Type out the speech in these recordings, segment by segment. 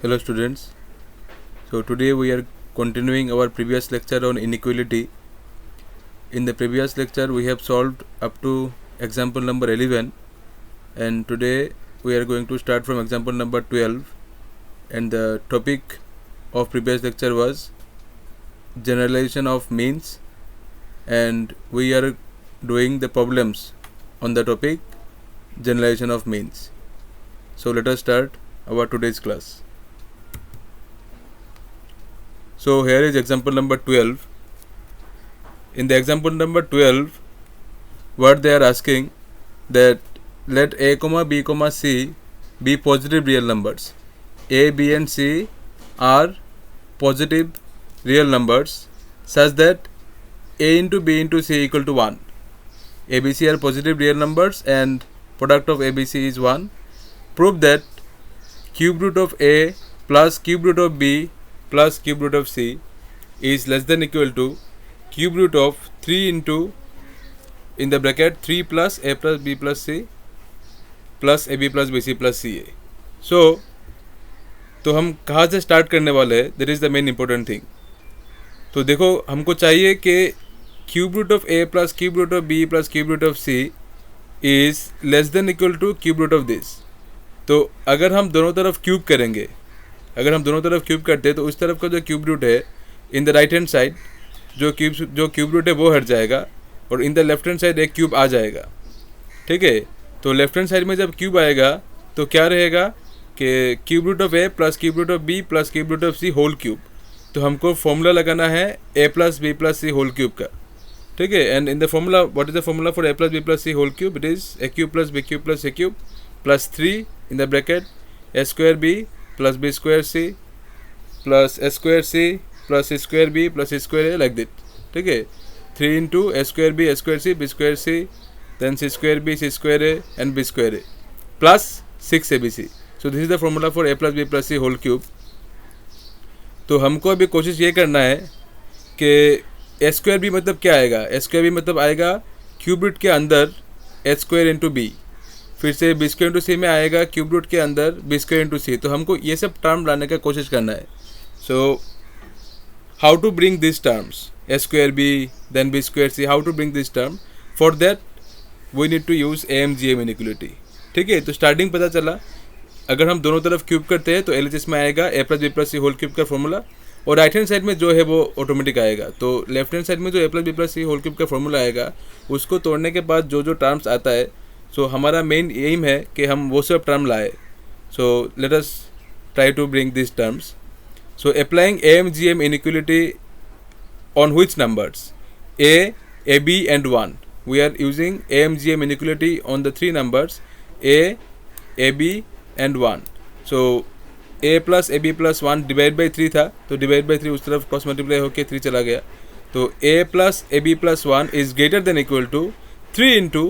Hello students. So today we are continuing our previous lecture on inequality. In the previous lecture we have solved up to example number 11 and today we are going to start from example number 12, and the topic of previous lecture was generalization of means, and we are doing the problems on the topic generalization of means. So let us start our today's class. So here is example number 12. In the example number 12, what they are asking that let a comma b comma c be positive real numbers. A, b and c are positive real numbers such that a into b into c equal to 1. A, b, c are positive real numbers and product of a, b, c is 1. Prove that cube root of a plus cube root of b plus cube root of c is less than equal to cube root of 3 into in the bracket 3 plus a plus b plus c plus ab plus bc plus ca. So तो हम कहाँ से start करने वाले हैं, that is the main important thing. तो देखो, हमको चाहिए कि cube root of A plus cube root of B plus cube root of c is less than equal to cube root of this. तो अगर हम दोनों तरफ क्यूब करेंगे, अगर हम दोनों तरफ क्यूब करते हैं तो उस तरफ का जो क्यूब रूट है in the right hand side जो क्यूब रूट है वो हट जाएगा और in the left hand side एक क्यूब आ जाएगा. ठीक है, तो लेफ्ट हैंड साइड में जब क्यूब आएगा तो क्या रहेगा कि cube root of A plus cube root of B plus cube root of C whole cube. तो हमको फॉर्मूला लगाना है a plus B plus c whole cube का. ठीक है, and in the formula what is the formula for a plus B plus c whole cube? It is a cube plus B cube plus a cube plus 3 in the bracket a square B plus B square C plus A square C plus A square B plus A square a like that. ठीक है, 3 into A square c b square c then c square a and b square A plus 6 a B C. So this is the formula for a plus B plus c whole cube. तो हमको अभी कोशिश ये करना है कि ए square B मतलब क्या आएगा? ए स्क्वायर बी मतलब आएगा क्यूब रूट के अंदर ए स्क्वायर इंटू बी, फिर से बी स्क्वायर इंटू सी में आएगा क्यूब रूट के अंदर बी स्क्वायर इंटू सी. तो हमको ये सब टर्म लाने का कोशिश करना है. So how to bring this terms a square b then b square c, how to bring this term? For that we need to use AMGM inequality. ठीक है, तो स्टार्टिंग पता चला अगर हम दोनों तरफ क्यूब करते हैं तो LHS में आएगा ए plus B plus c whole cube का फॉर्मूला, और राइट हैंड साइड में जो है वो ऑटोमेटिक आएगा. तो लेफ्ट हैंड साइड में जो ए plus B plus c whole cube का फॉर्मूला आएगा उसको तोड़ने के बाद जो जो टर्म्स आता है, सो हमारा मेन एम है कि हम वो सब टर्म लाए. So let us try to bring this terms. So applying AMGM inequality on which numbers? A, AB and 1. We are using AMGM inequality on the three numbers A, AB and 1. So a plus ab plus 1 divide by 3 था, तो divide by 3 उस तरफ cross multiply होकर 3 चला गया. तो a plus ab plus 1 is greater than equal to 3 into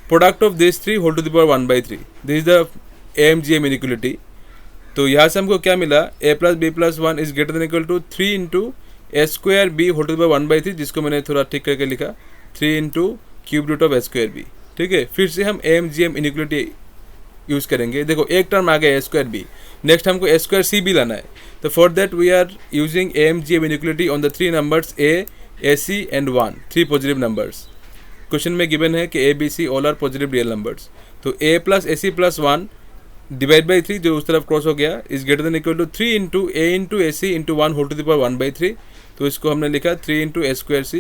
product of this 3 whole to the power 1 by 3. This is the AMGM inequality. तो यहाँ से हमको क्या मिला? a plus B plus 1 is greater than equal to 3 into A square b whole to the power 1 by 3, जिसको मैंने थोड़ा ठीक करके लिखा 3 into cube root of A square B. ठीक है, फिर से हम AMGM इनइक्वलिटी यूज़ करेंगे. देखो, एक टर्म आ गया ए स्क्वायर बी, नेक्स्ट हमको ए स्क्वायर सी भी लाना है. तो for that we are using AMGM inequality on the three numbers A C and 1, 3 positive numbers. Question में गिवन है कि A B C all are positive real numbers. तो A plus A C plus 1 divide by 3 जो उस तरफ cross हो गया is greater than equal to 3 into A into A C into 1 whole to the power 1 by 3. तो इसको हमने लिखा 3 into A square C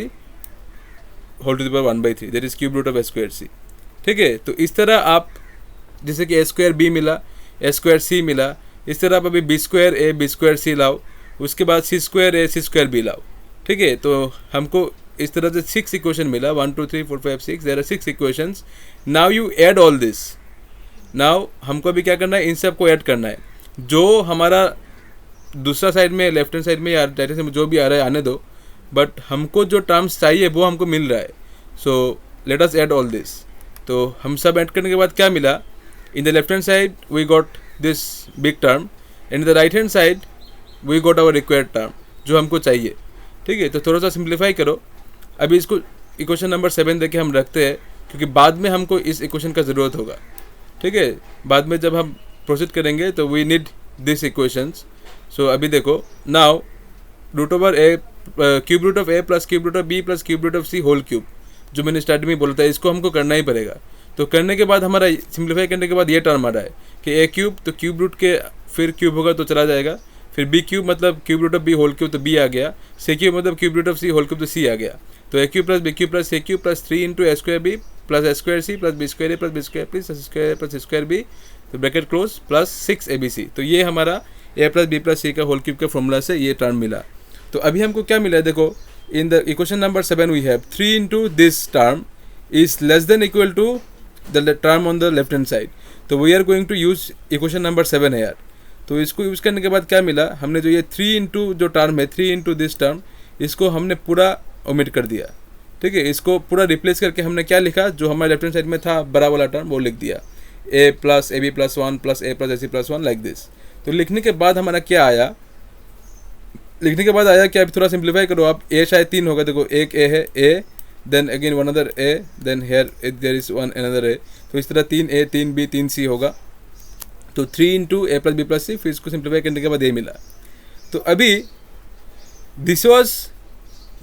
whole to the power 1 by 3, that is cube root of A square C. ठीक है, तो इस तरह आप जैसे कि ए स्क्वायर बी मिला, ए स्क्वायर सी मिला, इस तरह आप अभी B square A B square C लाओ, उसके बाद C square A C square B लाओ. ठीक है, तो हमको इस तरह से 6 इक्वेशन मिला. 1 2 3 4 5 6, there are 6 equations. Now you add all this. Now हमको अभी क्या करना है? इन सब को ऐड करना है. जो हमारा दूसरा साइड में लेफ्ट हैंड साइड में या राइट हैंड साइड में जो भी आ रहा है आने दो, बट हमको जो टर्म्स चाहिए वो हमको मिल रहा है. So let us add all this. तो हम सब ऐड करने के बाद क्या मिला? In the left hand side we got this big term, and in the right hand side we got our required term जो हमको चाहिए. ठीक है, तो थोड़ा सा सिंप्लीफाई करो. अभी इसको इक्वेशन नंबर 7 देके हम रखते हैं, क्योंकि बाद में हमको इस इक्वेशन का ज़रूरत होगा. ठीक है, बाद में जब हम प्रोसीड करेंगे तो we need this equations. So अभी देखो, now root over a, cube root of A plus cube root of B plus cube root of C whole cube, जो मैंने स्टार्टिंग में बोला था, इसको हमको करना ही पड़ेगा. तो करने के बाद हमारा सिंप्लीफाई करने के बाद ये टर्म आ रहा है कि ए क्यूब, तो क्यूब रूट के फिर क्यूब होगा तो चला जाएगा, फिर बी क्यूब मतलब cube root of B whole cube तो बी आ गया, सी क्यूब मतलब cube root of C whole cube तो सी आ गया. तो A cube plus B cube plus C cube plus 3 into A square B plus A square C plus B square A plus B square plus square plus square B, तो bracket close, plus 6 ABC. तो ये हमारा ए plus B plus सी का whole cube के formula से ये term मिला. तो अभी हमको क्या मिला है, देखो in the equation number 7 we have 3 into this term is less than equal to the term on the left hand side. तो we are going to use equation number 7 है यार. तो इसको यूज़ करने के बाद क्या मिला, हमने जो ये 3 इंटू जो टर्म है 3 इंटू दिस टर्म, इसको हमने पूरा ओमिट कर दिया. ठीक है, इसको पूरा रिप्लेस करके हमने क्या लिखा, जो हमारे लेफ्ट हैंड साइड में था बड़ा वाला टर्म वो लिख दिया, A plus A B plus 1 plus A plus A C plus 1 like this. तो लिखने के बाद हमारा क्या आया, लिखने के बाद आया क्या, अभी थोड़ा सिंप्लीफाई करो आप. ए शायद 3 होगा, देखो एक ए है, A then again one other A, then here there is one another A. तो इस तरह 3 ए 3 बी 3 सी होगा. तो 3 into A plus B plus सी, फिर इसको सिंप्लीफाई करने के बाद ये मिला. तो अभी this was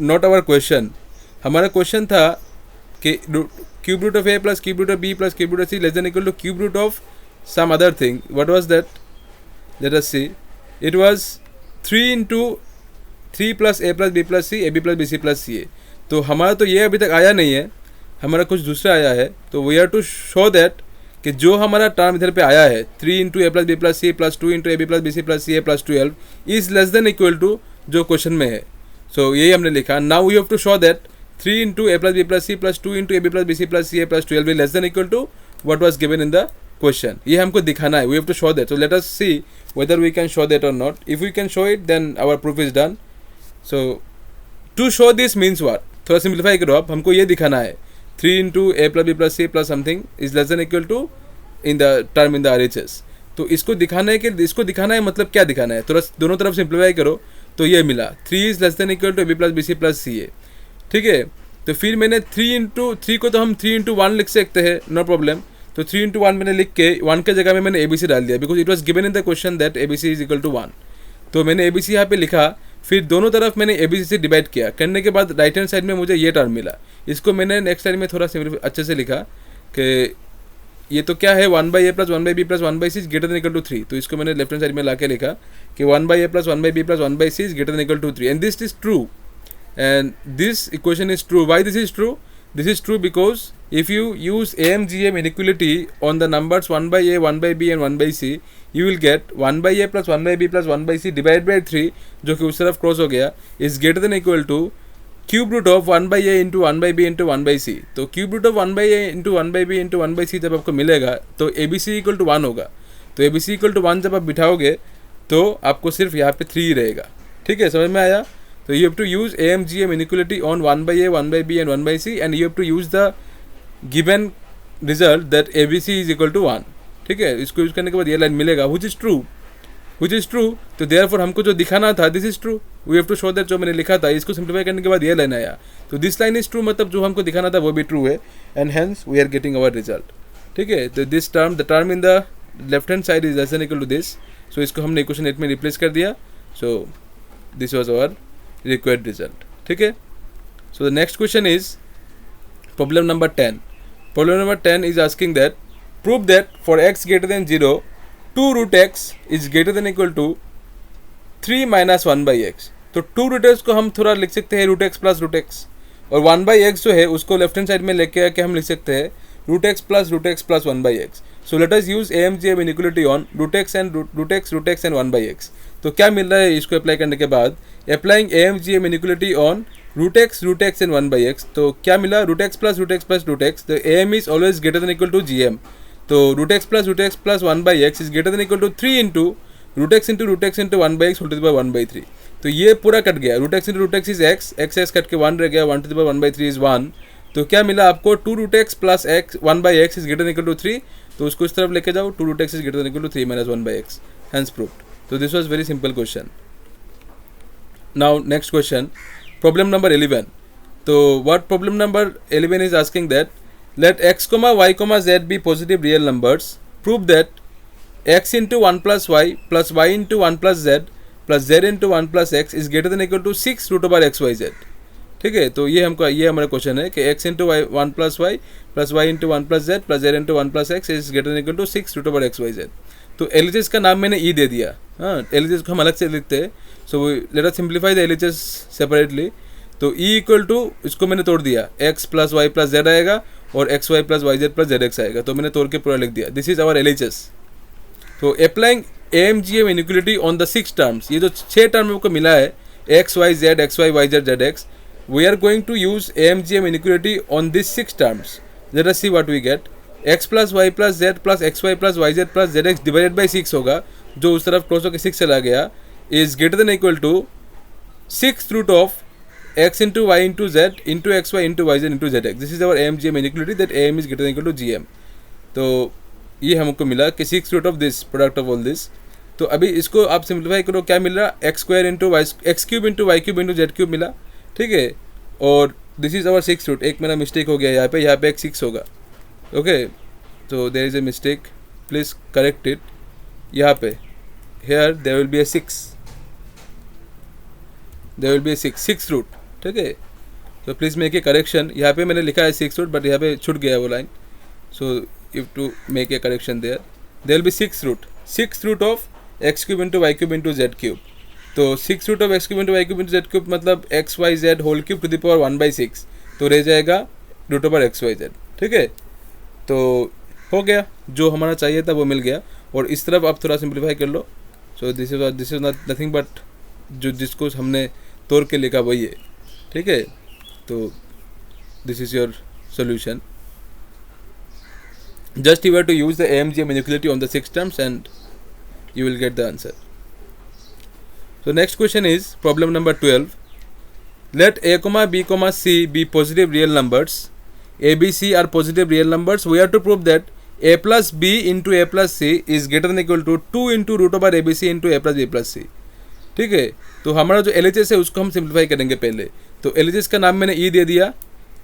not our question. हमारा क्वेश्चन था कि cube root of A plus cube root of B plus cube root of C less than equal to cube root of some other thing. What was that, let us see. It was 3 into 3 plus A plus B plus C A B plus B C plus C A. तो हमारा तो ये अभी तक आया नहीं है, हमारा कुछ दूसरा आया है. तो we are to show that कि जो हमारा टर्म इधर पे आया है 3 into A plus B plus C plus 2 into A B plus B C plus C A plus 12 is less than equal to जो क्वेश्चन में है. सो यही हमने लिखा. Now we have to show that 3 into A plus B plus C plus 2 into A B plus B C plus C A plus 12 is less than equal to what was given in the question. ये हमको दिखाना है, we have to show that. So let us see whether we can show that or not. If we can show it, then our proof is done. So to show this means what, थोड़ा simplify करो आप, हमको ये दिखाना है 3 into A plus B plus C plus something is less than equal to in the term in the RHS. तो इसको दिखाना है कि इसको दिखाना है मतलब क्या दिखाना है, थोड़ा दोनों तरफ सिंप्लीफाई करो. तो ये मिला 3 is less than equal to A B plus B C plus C A. ठीक है, तो फिर मैंने 3 इंटू 3 को तो हम 3 इंटू 1 लिख सकते हैं, नो प्रॉब्लम. तो 3 इंटू 1 मैंने लिख के 1 के जगह में मैंने ए बी सी डाल दिया, because it was given in the question that A B C is equal to 1. तो मैंने ए बी सी यहाँ पे लिखा, फिर दोनों तरफ मैंने ए बी सी से डिवाइड किया. करने के बाद राइट हैंड साइड में मुझे ये टर्म मिला. इसको मैंने नेक्स्ट साइड में थोड़ा अच्छे से लिखा कि ये तो क्या है 1 by A plus 1 by B plus 1 by C is greater than equal to 3. तो इसको मैंने लेफ्ट हैंड साइड में ला के लिखा कि 1 by A plus 1 by B plus 1 by C is greater than equal to 3 and this is true and this equation is true. Why this is true? This is true because if you use AMGM inequality on the numbers 1 by A, 1 by B and 1 by C, you will get 1 by A plus 1 by B plus 1 by C divided by 3, जो कि उस तरफ cross हो गया, is greater than equal to cube root of 1 by A into 1 by B into 1 by C. तो cube root of 1 by A into 1 by B into 1 by C जब आपको मिलेगा तो ABC इक्वल टू 1 होगा. तो ABC equal to 1 जब आप बिठाओगे तो आपको सिर्फ यहाँ पे 3 रहेगा. ठीक है, समझ में आया. So you have to use AMGM inequality on 1 by A, 1 by B and 1 by C and you have to use the given result that ABC is equal to 1. ठीक है, इसको यूज़ करने के बाद ये लाइन मिलेगा which is true. तो therefore हमको जो दिखाना था this is true. We have to show that जो मैंने लिखा था इसको सिंप्लीफाई करने के बाद ये लाइन आया. तो this line is true मतलब जो हमको दिखाना था वो भी true है and hence we are getting our result. ठीक है, तो this term, the term in the left hand side is less than equal to this. So इसको हमने इक्वेशन 8 में रिप्लेस कर दिया. So this was our required result. ठीक है, so the next question is problem number 10. Problem number 10 is asking that prove that for x greater than 0 2 root x is greater than equal to 3 minus 1 by x. तो 2 root x को हम थोड़ा लिख सकते हैं root x plus root x और 1 by x जो है उसको लेफ्ट हैंड साइड में लेके आके हम लिख सकते हैं root x plus 1 by x. So let us use AMGM inequality on root x and root x and 1 by x. तो क्या मिल रहा है इसको अप्लाई करने के बाद, applying AMGM inequality on root x and 1 by x. तो क्या मिला, root x plus root x. The AM is always greater than equal to GM. तो root x plus 1 by x is greater than equal to 3 into root x into 1 by x whole to the power 1 by 3. तो ये पूरा cut गया, root x into root x is x cut के 1 रह गया, 1 to the power 1 by 3 is 1. तो क्या मिला आपको, 2 root x plus x 1 by x is greater than equal to 3. तो उसको इस तरफ लेके जाओ, 2 root x is greater than equal to 3 minus 1 by x. Hence proved. So this was very simple question. Now next question, problem number 11. So what problem number 11 is asking that let x, y, z be positive real numbers. Prove that x into one plus y into one plus z into one plus X is greater than equal to 6 root over X Y Z. ठीक है, तो ये हमारा question है कि x into Y one plus Y into one plus z into one plus X is greater than equal to 6 root over X Y Z. तो LHS का नाम मैंने ई दे दिया। हाँ, एलएचएस को हम अलग से लिखते हैं, so let us simplify the LHS separately. तो ई इक्वल टू इसको मैंने तोड़ दिया, X plus Y plus Z आएगा और X Y plus Y Z plus Z X आएगा। तो मैंने तोड़ के पूरा लिख दिया, दिस इज आवर एलएचएस। तो applying AMGM inequality on the 6 terms, ये जो 6 टर्म हमको मिला है X Y Z Z X, we are going to use AMGM inequality on this 6 terms. Let us see what we get. X plus Y plus Z plus X Y plus Y Z plus Z X divided by 6 होगा, जो उस तरफ cross होकर 6 चला गया, is greater than equal to 6 root of x into y into z into xy into yz into zx। This is our AMGM inequality that AM is greater than equal to GM। तो ये हमको मिला कि 6 root of this product of all this. तो अभी इसको आप simplify करो, क्या मिल रहा, X square into Y X cube into Y cube into Z cube मिला। ठीक है, और दिस इज आवर 6 रूट। एक मेरा मिस्टेक हो गया यहाँ पे एक 6 होगा। ओके, तो there is a mistake, please correct it. यहाँ पे here there will be a 6, there will be a 6 root. ठीक है, तो प्लीज़ मेक ए करेक्शन। यहाँ पे मैंने लिखा है 6 रूट, बट यहाँ पे छूट गया वो line, so if to make a correction there will be 6 root of X cube into Y cube into Z cube. तो 6 root of X cube into Y cube into Z cube मतलब X Y Z whole cube to the power 1/6, तो रह जाएगा root over X Y Z. ठीक है, तो हो गया, जो हमारा चाहिए था वो मिल गया। और इस तरफ आप थोड़ा सिंप्लीफाई कर लो। So this is nothing but जो जिसको हमने तोड़ के लिखा वही है। ठीक है, तो this is your solution. Just you have to use the AMGM inequality on the 6 terms and you will get the answer. So next question is problem number 12. Let a comma b comma c be positive real numbers. A, B, C are positive real numbers. We have to prove that a plus b into a plus c is greater than equal to 2 into root over abc into a plus b plus c. ठीक है, तो हमारा जो LHS है उसको हम simplify करेंगे पहले। तो एलएचएस का नाम मैंने ई दे दिया,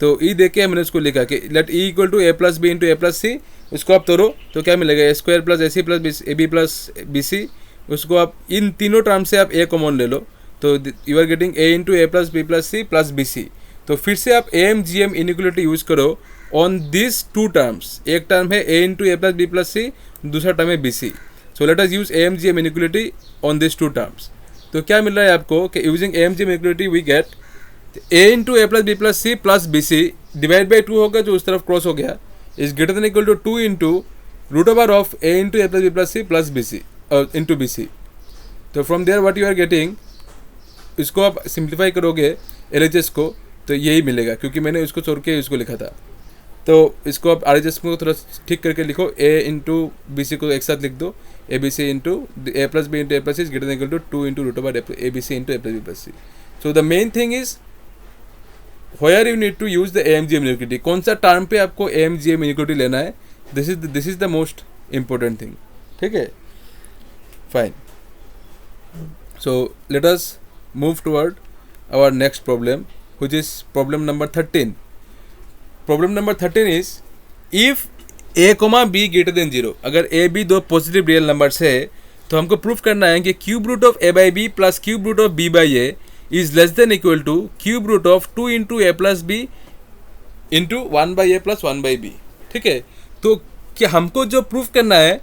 तो ई दे के मैंने उसको लिखा कि let E equal to A plus B into A plus C. उसको आप तोड़ो तो क्या मिलेगा, A square plus A C plus A B plus B C. उसको आप इन तीनों टर्म से आप ए कॉमन ले लो, तो you are getting A into A plus B plus C plus B C. तो फिर से आप AMGM इनइक्वालिटी यूज़ करो ऑन दिस 2 टर्म्स। एक टर्म है A into A plus B plus C, दूसरा टर्म है B C. So let us use AMGM inequality on this 2 terms. तो क्या मिल रहा है आपको कि using AMGM inequality we get A into A plus B plus C plus B C divide by 2 होगा, जो उस तरफ क्रॉस हो गया, is greater than equal to 2 into root over of A into A plus B plus C plus B C into B C. तो from there what you are getting, इसको आप simplify करोगे एलएचएस को तो यही मिलेगा, क्योंकि मैंने उसको छोड़ के इसको लिखा था। तो इसको आप आरएचएस को थोड़ा ठीक करके लिखो, ए इंटू बी सी को एक साथ लिख दो, A B C into A plus B into A plus C is greater than equal to 2 into root over A B C into A plus B plus C. So the main thing is where you need to use the AMGM inequality. कौन सा term पे आपको AMGM inequality लेना है, this is the most important thing. ठीक है, fine. So let us move toward our next problem, which is problem number 13. Problem number 13 is if a, b greater than 0, अगर a, b दो positive real numbers है तो हमको proof करना है कि cube root of a by B plus cube root of b by a is less than equal to cube root of 2 into A plus B into 1 by A plus 1 by B. ठीक है, तो क्या हमको जो proof करना है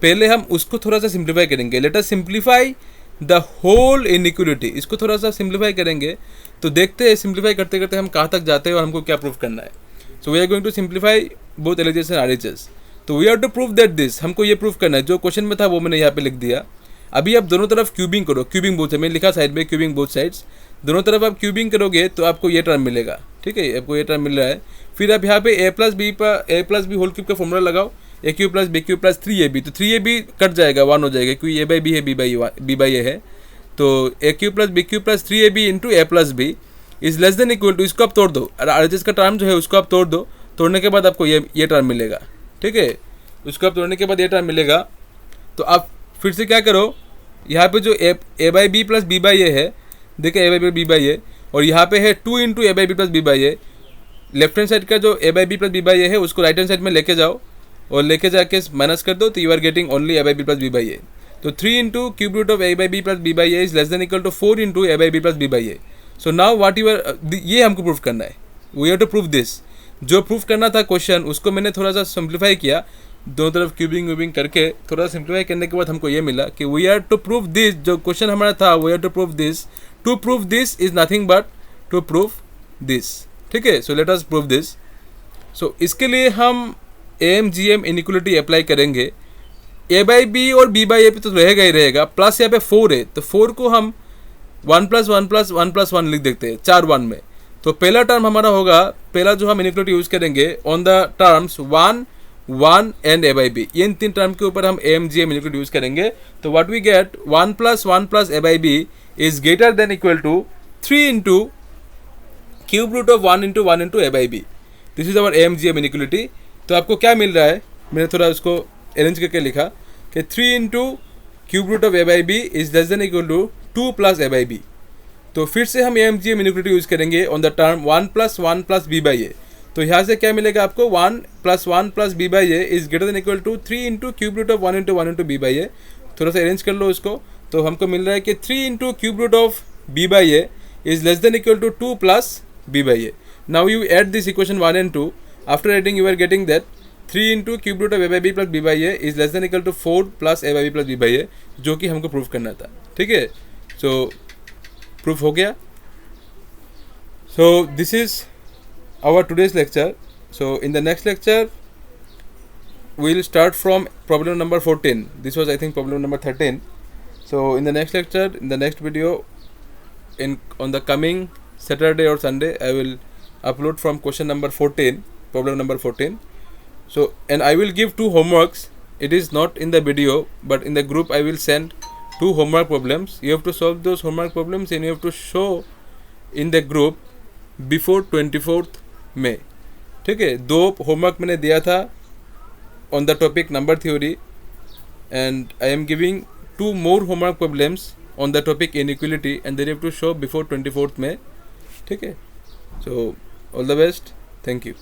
पहले हम उसको थोड़ा सा सिंप्लीफाई करेंगे। Let us simplify the whole inequality. इसको थोड़ा सा सिंप्लीफाई करेंगे तो देखते हैं सिंप्लीफाई करते करते हम कहाँ तक जाते हैं और हमको क्या प्रूफ करना है। So we are going to simplify both LHS and RHS. तो we have to prove that this, हमको ये प्रूफ करना है। जो क्वेश्चन में था वो मैंने यहाँ पे लिख दिया। अभी आप दोनों तरफ क्यूबिंग करो, क्यूबिंग बोथ है, मैंने लिखा साइड में क्यूबिंग बोथ साइड्स। दोनों तरफ आप क्यूबिंग करोगे तो आपको ये टर्म मिलेगा। ठीक है, आपको ये टर्म मिल रहा है। फिर आप यहाँ पे A plus B whole cube का फॉर्मूला लगाओ, A cube plus B cube plus 3ab। तो 3ab कट जाएगा, 1 हो जाएगा, क्योंकि ए बाई बी है, बी बाई ए है। तो A cube plus B cube plus 3ab into A plus B is less than equal to, इसको आप तोड़ दो, आरएचएस का टर्म जो है उसको आप तोड़ दो। तोड़ने के बाद आपको ये टर्म मिलेगा। ठीक है, उसको आप तोड़ने के बाद ये टर्म मिलेगा। तो आप फिर से क्या करो, यहाँ पे जो A by B plus B by A है, देखिए A by B by A, और यहाँ पे है 2 into A by B plus B by A. Left hand side का जो A by B plus B by A है उसको राइट हैंड साइड में लेके जाओ और लेके जाके माइनस कर दो तो you are getting only A by B plus B by A. तो 3 into cube root of A by B plus B by A is less than equal to 4 into A by B plus B by A. So now what you are, ये हमको proof करना है. We have to prove this. जो proof करना था question उसको मैंने थोड़ा सा सिंप्लीफाई किया, दोनों तरफ क्यूबिंग व्यूबिंग करके थोड़ा सिंप्लीफाई करने के बाद हमको ये मिला कि we are to prove this. जो क्वेश्चन हमारा था we are to prove this. To prove this is nothing but to prove this. ठीक है, so let us prove this. So इसके लिए हम AMGM इनइक्वलिटी अप्लाई करेंगे. ए बाई बी और बी बाई ए पे तो रहेगा ही रहेगा, प्लस यहाँ पे 4 है तो 4 को हम 1 प्लस 1 प्लस 1 प्लस 1 लिख देते हैं 4 1 में. तो पहला टर्म हमारा होगा, पहला जो हम इनइक्वलिटी यूज करेंगे on the terms 1 1 and A by B. इन 3 टर्म के ऊपर हम AMGM इनइक्वलिटी यूज करेंगे. तो what we get 1 plus A by B is greater than equal to 3 into cube root of 1 into A by B. This is our AMGM inequality. तो आपको क्या मिल रहा है, मैंने थोड़ा उसको अरेंज करके लिखा कि 3 into cube root of A by B is less than equal to 2 plus A by B. तो फिर से हम AMGM इनइक्वलिटी यूज करेंगे on the term 1 plus B by A. तो यहाँ से क्या मिलेगा आपको 1 plus B by A is greater than equal to 3 into cube root of 1 into B by A. थोड़ा सा अरेंज कर लो उसको. तो हमको मिल रहा है कि 3 into cube root of B by A is less than equal to 2 plus B by A. Now you add this equation 1 and 2. After adding you are getting that 3 into cube root of a by b plus b by a is less than equal to 4 plus a by b plus b by a, जो कि हमको proof करना था. ठीक है, सो proof हो गया. So this is our today's lecture. So in the next lecture we will start from problem number 14. This was I think problem number 13. So in the next lecture, in the next video, on the coming Saturday or Sunday, I will upload from question number 14, problem number 14. So and I will give 2 homeworks. It is not in the video but in the group I will send 2 homework problems. You have to solve those homework problems and you have to show in the group before 24th May. ठीक है, 2 homework मैंने दिया था on the topic number theory and I am giving 2 more homework problems on the topic inequality and then you have to show before 24th May. ठीक है, so all the best. Thank you.